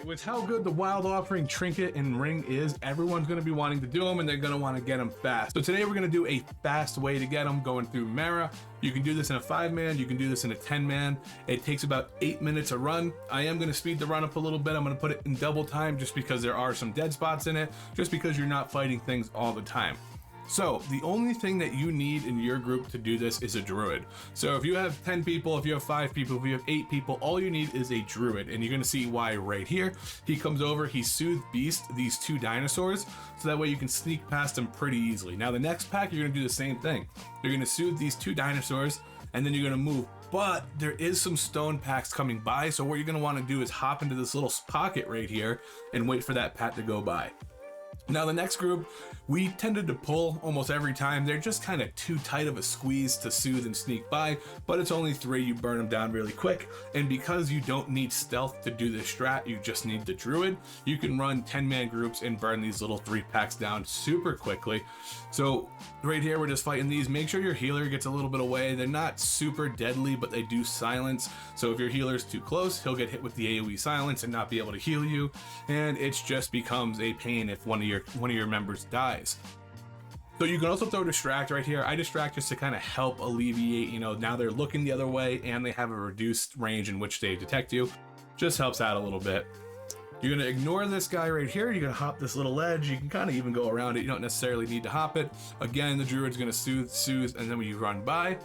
With how good the Wild Offering Trinket and Ring is, everyone's going to be wanting to do them and they're going to want to get them fast. So today we're going to do a fast way to get them going through Mara. You can do this in a 5-man, you can do this in a 10-man. It takes about 8 minutes a run. I am going to speed the run up a little bit. I'm going to put it in double time just because there are some dead spots in it, just because you're not fighting things all the time. So the only thing that you need in your group to do this is a Druid. So if you have 10 people, if you have 5 people, if you have 8 people, all you need is a Druid. And you're gonna see why right here. He comes over, he Soothe Beast these 2 dinosaurs, so that way you can sneak past them pretty easily. Now the next pack, you're gonna do the same thing. You're gonna Soothe these 2 dinosaurs, and then you're gonna move. But there is some stone packs coming by, so what you're gonna wanna do is hop into this little pocket right here and wait for that pack to go by. Now the next group, we tended to pull almost every time. They're just kind of too tight of a squeeze to soothe and sneak by, but it's only 3, you burn them down really quick. And because you don't need stealth to do this strat, you just need the Druid, you can run 10-man groups and burn these little 3 packs down super quickly. So right here, we're just fighting these. Make sure your healer gets a little bit away. They're not super deadly, but they do silence. So if your healer's too close, he'll get hit with the AoE silence and not be able to heal you. And it just becomes a pain if one of your members dies. So you can also throw Distract right here. I Distract just to kind of help alleviate, now they're looking the other way and they have a reduced range in which they detect you. Just helps out a little bit. You're gonna ignore this guy right here. You're gonna hop this little ledge. You can kind of even go around it. You don't necessarily need to hop it. Again, the Druid's gonna soothe, and then when you run by.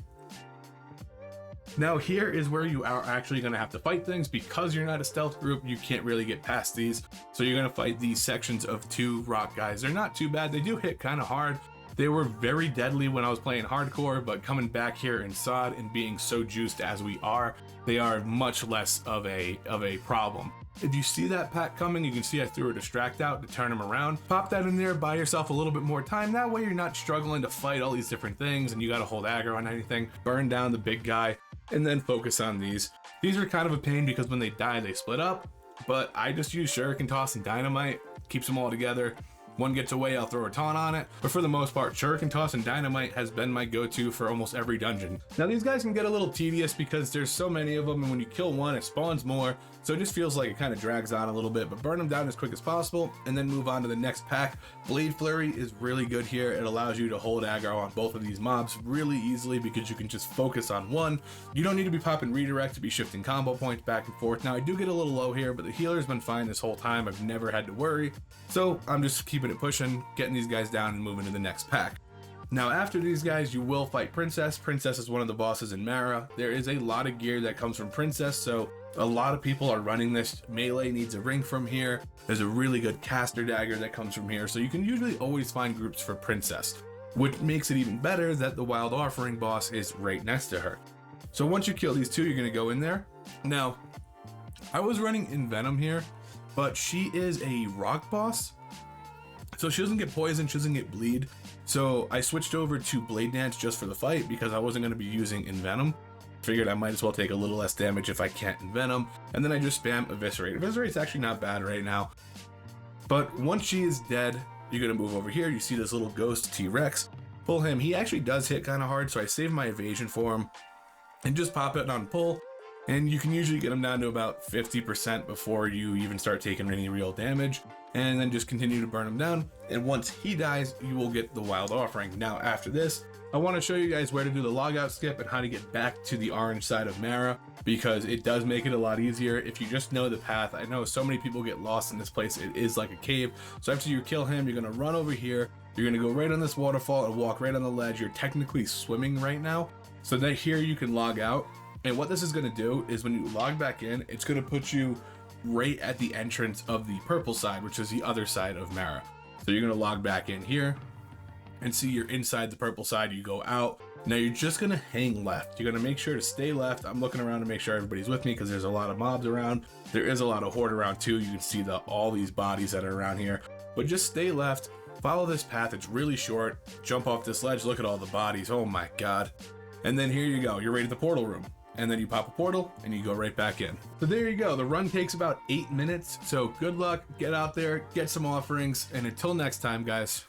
Now here is where you are actually gonna have to fight things. Because you're not a stealth group, you can't really get past these. So you're gonna fight these sections of 2 rock guys. They're not too bad. They do hit kind of hard. They were very deadly when I was playing hardcore, but coming back here in SOD and being so juiced as we are, they are much less of a problem. If you see that pack coming, you can see I threw a Distract out to turn him around. Pop that in there, buy yourself a little bit more time. That way you're not struggling to fight all these different things and you gotta hold aggro on anything. Burn down the big guy and then focus on these. These are kind of a pain because when they die, they split up, but I just use Shuriken Toss and Dynamite, keeps them all together. One gets away, I'll throw a taunt on it. But for the most part, Shuriken Toss and Dynamite has been my go-to for almost every dungeon. Now these guys can get a little tedious because there's so many of them, and when you kill one, it spawns more. So it just feels like it kind of drags on a little bit, but burn them down as quick as possible and then move on to the next pack. Blade Flurry is really good here. It allows you to hold aggro on both of these mobs really easily because you can just focus on one. You don't need to be popping redirect to be shifting combo points back and forth. Now I do get a little low here, but the healer's been fine this whole time. I've never had to worry. So I'm just keeping it pushing, getting these guys down and moving to the next pack. Now after these guys, you will fight Princess. Princess is one of the bosses in Mara. There is a lot of gear that comes from Princess, so a lot of people are running this. Melee needs a ring from here. There's a really good caster dagger that comes from here, so you can usually always find groups for Princess, which makes it even better that the Wild Offering boss is right next to her. So once you kill these 2, you're gonna go in there. Now, I was running Envenom here, but she is a rock boss, so she doesn't get poison, she doesn't get bleed. So I switched over to Blade Dance just for the fight because I wasn't going to be using Envenom. Figured I might as well take a little less damage if I can't Envenom. And then I just spam Eviscerate. Eviscerate's actually not bad right now. But once she is dead, you're going to move over here. You see this little ghost T-Rex. Pull him. He actually does hit kind of hard, so I save my evasion for him. And just pop it on pull. And you can usually get him down to about 50% before you even start taking any real damage. And then just continue to burn him down. And once he dies, you will get the Wild Offering. Now after this, I want to show you guys where to do the logout skip and how to get back to the orange side of Mara, because it does make it a lot easier if you just know the path. I know so many people get lost in this place. It is like a cave. So after you kill him, you're going to run over here. You're going to go right on this waterfall and walk right on the ledge. You're technically swimming right now. So that here you can log out. And what this is going to do is when you log back in, it's going to put you right at the entrance of the purple side, which is the other side of Mara. So you're going to log back in here and see you're inside the purple side. You go out. Now you're just going to hang left. You're going to make sure to stay left. I'm looking around to make sure everybody's with me because there's a lot of mobs around. There is a lot of horde around too. You can see all these bodies that are around here, but just stay left. Follow this path. It's really short. Jump off this ledge. Look at all the bodies. Oh my God. And then here you go. You're right at the portal room. And then you pop a portal and you go right back in. So there you go. The run takes about 8 minutes. So good luck, get out there, get some offerings, and until next time, guys.